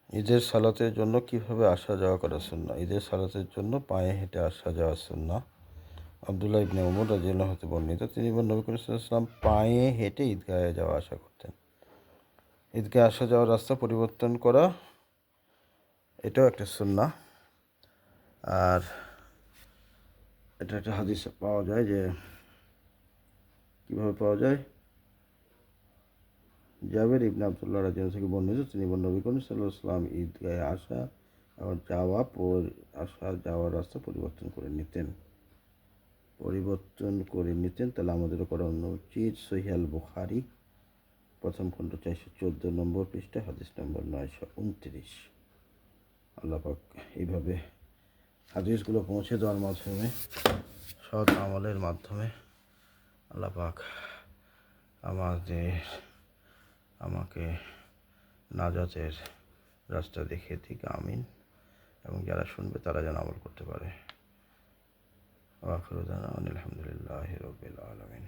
ঈদের সালাতের জন্য কিভাবে আসা যাওয়া করা সুন্নাহ? ঈদের সালাতের জন্য পায়ে হেঁটে আসা যাওয়া সুন্নাহ। আব্দুল্লাহ ইবনে উমর রাদিয়াল্লাহু হতে বর্ণিত, তিনি বলেন, নবী করিম সাল্লাল্লাহু আলাইহি ওয়াসাল্লাম পায়ে হেঁটে ঈদগাহে যাওয়া আসা করতেন। ঈদগাহে আসা যাওয়ার রাস্তা পরিবর্তন করা এটাও একটা সুন্নাহ। আর এটা একটা হাদিসে পাওয়া যায় যে কীভাবে পাওয়া যায়, জাবের ইবনে আব্দুল্লাহ রাদিয়াল্লাহু থেকে বর্ণিত, তিনি বলেন, নবী করিম সাল্লাল্লাহু আলাইহি ওয়াসাল্লাম ঈদগাহে আসা এবং যাওয়ার রাস্তা পরিবর্তন করে নিতেন। তাহলে আমাদেরও করা উচিত। সহিহ আল বুখারী প্রথম খণ্ড 414 নম্বর পৃষ্ঠা, হাদিস নম্বর 929। আল্লাহ পাক এইভাবে হাদিসগুলো পৌঁছে দেওয়ার মাধ্যমে, সৎ আমলের মাধ্যমে আল্লাহ পাক আমাকে নাজাতের রাস্তা দেখিয়ে দিক, আমিন। এবং যারা শুনবে তারা যেন আমল করতে পারে। আখিরু দাওয়ানা আলহামদুলিল্লাহি রাব্বিল আলামিন।